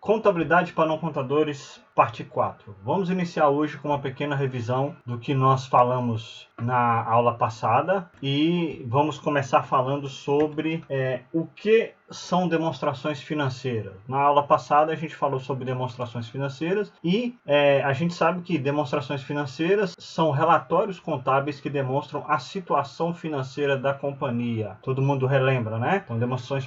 Contabilidade para não contadores, parte 4. Vamos iniciar hoje com uma pequena revisão do que nós falamos na aula passada e vamos começar falando sobre o que são demonstrações financeiras. Na aula passada a gente falou sobre demonstrações financeiras e a gente sabe que demonstrações financeiras são relatórios contábeis que demonstram a situação financeira da companhia. Todo mundo relembra, né? Então, demonstrações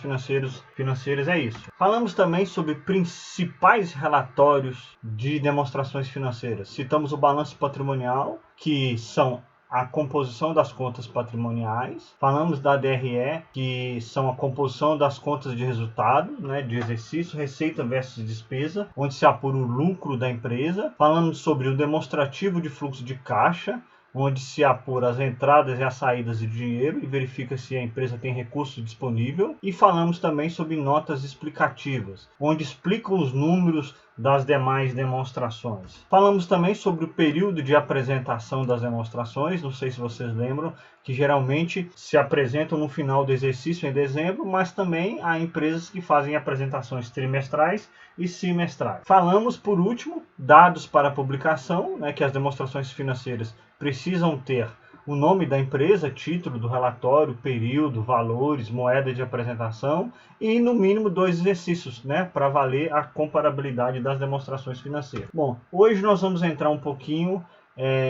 financeiras é isso. Falamos também sobre principais relatórios de demonstrações financeiras. Citamos o balanço patrimonial, que são a composição das contas patrimoniais. Falamos da DRE, que são a composição das contas de resultado, né, de exercício, receita versus despesa, onde se apura o lucro da empresa. Falamos sobre o demonstrativo de fluxo de caixa, onde se apura as entradas e as saídas de dinheiro e verifica se a empresa tem recurso disponível. E falamos também sobre notas explicativas, onde explicam os números das demais demonstrações. Falamos também sobre o período de apresentação das demonstrações, não sei se vocês lembram, que geralmente se apresentam no final do exercício em dezembro, mas também há empresas que fazem apresentações trimestrais e semestrais. Falamos, por último, dados para publicação, né, que as demonstrações financeiras precisam ter o nome da empresa, título do relatório, período, valores, moeda de apresentação e, no mínimo, 2 exercícios, né, para valer a comparabilidade das demonstrações financeiras. Bom, hoje nós vamos entrar um pouquinho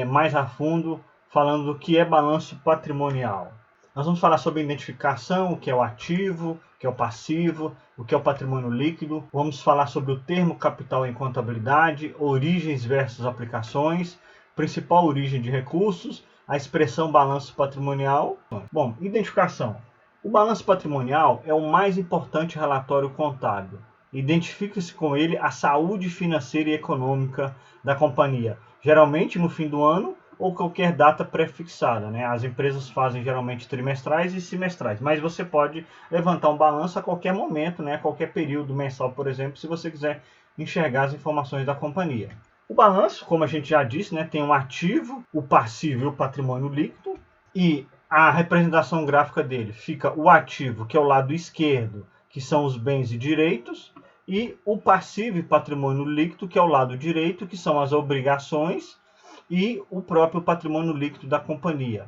mais a fundo falando do que é balanço patrimonial. Nós vamos falar sobre a identificação, o que é o ativo, o que é o passivo, o que é o patrimônio líquido. Vamos falar sobre o termo capital em contabilidade, origens versus aplicações, principal origem de recursos, a expressão balanço patrimonial. Bom, identificação. O balanço patrimonial é o mais importante relatório contábil. Identifica-se com ele a saúde financeira e econômica da companhia, geralmente no fim do ano ou qualquer data pré-fixada, né? As empresas fazem geralmente trimestrais e semestrais, mas você pode levantar um balanço a qualquer momento, né? A qualquer período mensal, por exemplo, se você quiser enxergar as informações da companhia. O balanço, como a gente já disse, né, tem um ativo, o passivo e o patrimônio líquido, e a representação gráfica dele fica o ativo, que é o lado esquerdo, que são os bens e direitos, e o passivo e patrimônio líquido, que é o lado direito, que são as obrigações e o próprio patrimônio líquido da companhia.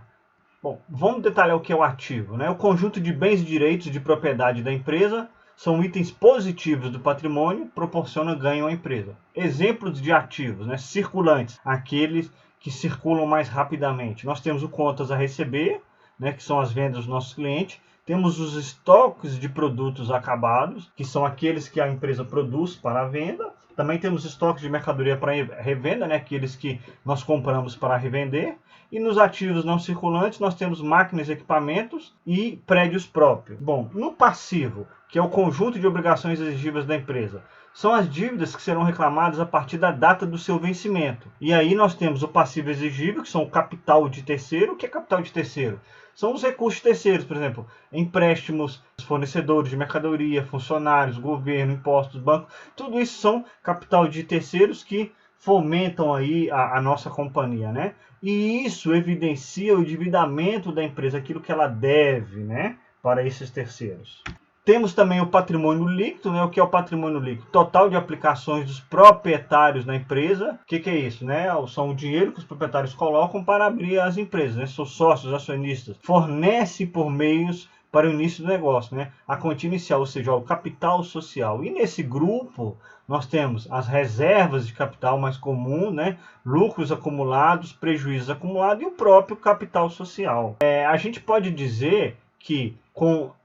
Bom, vamos detalhar o que é o ativo, né? O conjunto de bens e direitos de propriedade da empresa são itens positivos do patrimônio, proporcionam ganho à empresa. Exemplos de ativos, né, circulantes, aqueles que circulam mais rapidamente. Nós temos o contas a receber, né, que são as vendas dos nossos clientes. Temos os estoques de produtos acabados, que são aqueles que a empresa produz para a venda. Também temos estoques de mercadoria para revenda, né, aqueles que nós compramos para revender. E nos ativos não circulantes nós temos máquinas, equipamentos e prédios próprios. Bom, no passivo, que é o conjunto de obrigações exigíveis da empresa, são as dívidas que serão reclamadas a partir da data do seu vencimento. E aí nós temos o passivo exigível, que são o capital de terceiro. O que é capital de terceiro? São os recursos terceiros, por exemplo, empréstimos, fornecedores de mercadoria, funcionários, governo, impostos, banco. Tudo isso são capital de terceiros que fomentam aí a nossa companhia, né? E isso evidencia o endividamento da empresa, aquilo que ela deve, né, para esses terceiros. Temos também o patrimônio líquido, né? O que é o patrimônio líquido? Total de aplicações dos proprietários na empresa. O que é isso, né? São o dinheiro que os proprietários colocam para abrir as empresas, né? São sócios, acionistas. Fornece por meios para o início do negócio, né? A quantia inicial, ou seja, o capital social. E nesse grupo nós temos as reservas de capital mais comum, né? Lucros acumulados, prejuízos acumulados e o próprio capital social. A gente pode dizer que,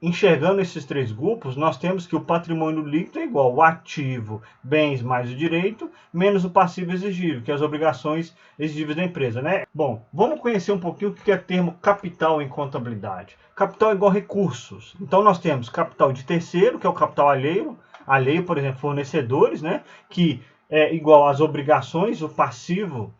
enxergando esses 3 grupos, nós temos que o patrimônio líquido é igual ao ativo, bens mais o direito, menos o passivo exigível, que é as obrigações exigíveis da empresa, né? Bom, vamos conhecer um pouquinho o que é o termo capital em contabilidade. Capital é igual a recursos. Então nós temos capital de terceiro, que é o capital alheio, por exemplo, fornecedores, né? Que é igual às obrigações, o passivo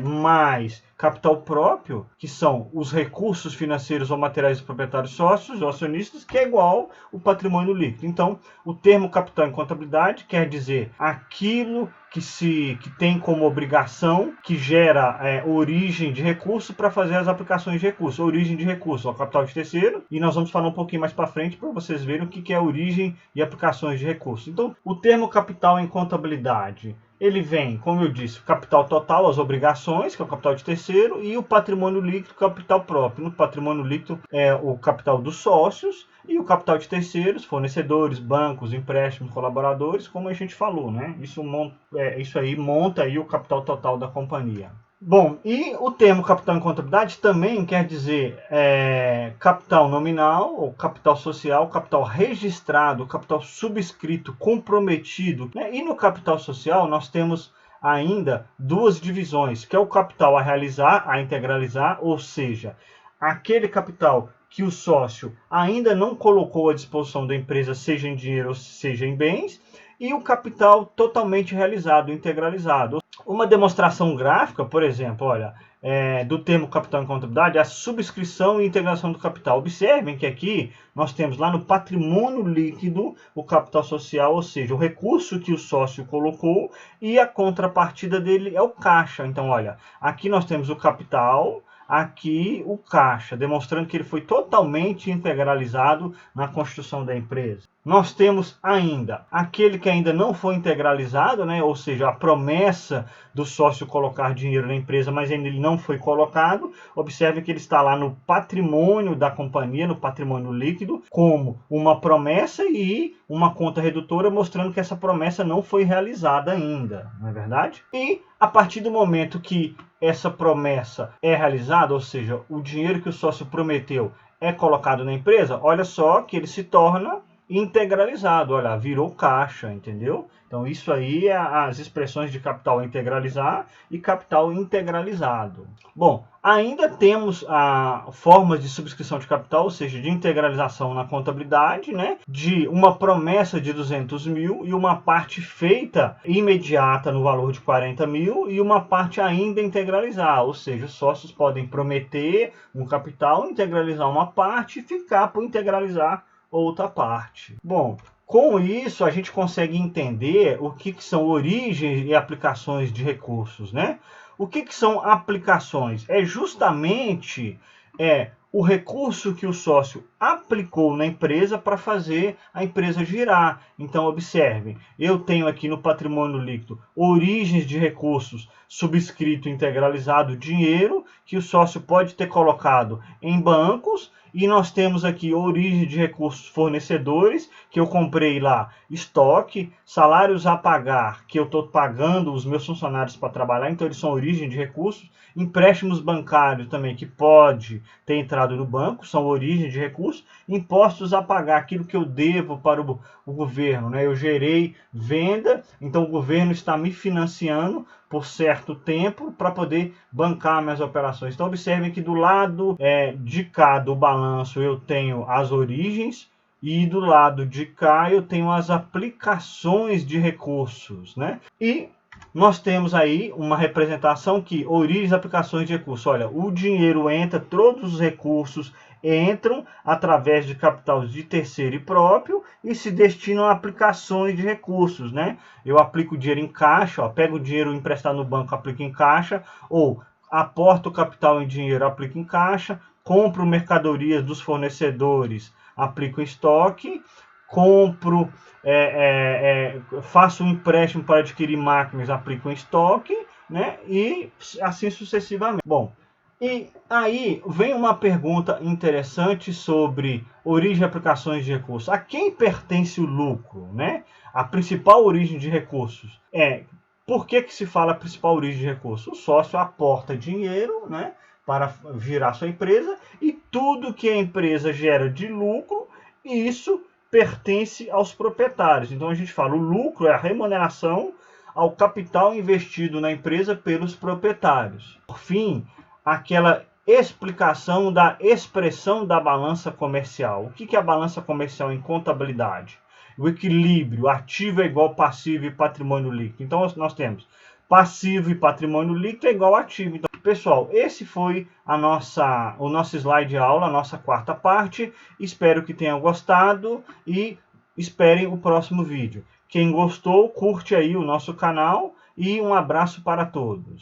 mais capital próprio, que são os recursos financeiros ou materiais dos proprietários sócios ou acionistas, que é igual o patrimônio líquido. Então, o termo capital em contabilidade quer dizer aquilo que tem como obrigação, que gera origem de recurso para fazer as aplicações de recurso. Origem de recurso, o capital de terceiro, e nós vamos falar um pouquinho mais para frente para vocês verem o que é origem e aplicações de recurso. Então, o termo capital em contabilidade, ele vem, como eu disse, o capital total, as obrigações, que é o capital de terceiro, e o patrimônio líquido, capital próprio. No patrimônio líquido é o capital dos sócios e o capital de terceiros, fornecedores, bancos, empréstimos, colaboradores, como a gente falou, né? Isso aí monta aí o capital total da companhia. Bom, e o termo capital em contabilidade também quer dizer capital nominal, ou capital social, capital registrado, capital subscrito, comprometido, né? E no capital social nós temos ainda duas divisões, que é o capital a realizar, a integralizar, ou seja, aquele capital que o sócio ainda não colocou à disposição da empresa, seja em dinheiro ou seja em bens, e o capital totalmente realizado, integralizado. Uma demonstração gráfica, por exemplo, olha, do termo capital em contabilidade, a subscrição e integração do capital. Observem que aqui nós temos lá no patrimônio líquido o capital social, ou seja, o recurso que o sócio colocou, e a contrapartida dele é o caixa. Então, olha, aqui nós temos o capital, aqui o caixa, demonstrando que ele foi totalmente integralizado na construção da empresa. Nós temos ainda aquele que ainda não foi integralizado, né? Ou seja, a promessa do sócio colocar dinheiro na empresa, mas ainda ele não foi colocado. Observe que ele está lá no patrimônio da companhia, no patrimônio líquido, como uma promessa e uma conta redutora, mostrando que essa promessa não foi realizada ainda, não é verdade? E a partir do momento que essa promessa é realizada, ou seja, o dinheiro que o sócio prometeu é colocado na empresa, olha só que ele se torna integralizado, olha, virou caixa, entendeu? Então isso aí é as expressões de capital integralizar e capital integralizado. Bom, ainda temos formas de subscrição de capital, ou seja, de integralização na contabilidade, né? De uma promessa de 200 mil e uma parte feita imediata no valor de 40 mil e uma parte ainda integralizar, ou seja, os sócios podem prometer um capital, integralizar uma parte e ficar por integralizar outra parte. Bom, com isso a gente consegue entender o que são origens e aplicações de recursos, né? O que são aplicações? É justamente o recurso que o sócio aplicou na empresa para fazer a empresa girar. Então, observem, eu tenho aqui no patrimônio líquido origens de recursos subscrito integralizado, dinheiro que o sócio pode ter colocado em bancos, e nós temos aqui origem de recursos fornecedores, que eu comprei lá estoque, salários a pagar, que eu estou pagando os meus funcionários para trabalhar, então eles são origem de recursos, empréstimos bancários também, que pode ter entrado no banco, são origem de recursos, impostos a pagar, aquilo que eu devo para o governo, né? Eu gerei venda, então o governo está me financiando por certo tempo para poder bancar minhas operações. Então observem que do lado de cá do balanço eu tenho as origens e do lado de cá eu tenho as aplicações de recursos, né? E nós temos aí uma representação que origens e aplicações de recursos. Olha, o dinheiro entra, todos os recursos entram através de capital de terceiro e próprio e se destinam a aplicações de recursos, né? Eu aplico dinheiro em caixa, pego o dinheiro emprestado no banco, aplico em caixa, ou aporto o capital em dinheiro, aplico em caixa, compro mercadorias dos fornecedores, aplico em estoque, compro, faço um empréstimo para adquirir máquinas, aplico em estoque, né? E assim sucessivamente. Bom, e aí vem uma pergunta interessante sobre origem e aplicações de recursos. A quem pertence o lucro, né? A principal origem de recursos por que se fala principal origem de recursos? O sócio aporta dinheiro, né, para girar sua empresa, e tudo que a empresa gera de lucro, isso pertence aos proprietários. Então a gente fala, o lucro é a remuneração ao capital investido na empresa pelos proprietários. Por fim, aquela explicação da expressão da balança comercial. O que é a balança comercial em contabilidade? O equilíbrio, ativo é igual passivo e patrimônio líquido. Então nós temos passivo e patrimônio líquido é igual a ativo. Então, pessoal, esse foi o nosso slide de aula, a nossa quarta parte. Espero que tenham gostado e esperem o próximo vídeo. Quem gostou, curte aí o nosso canal e um abraço para todos.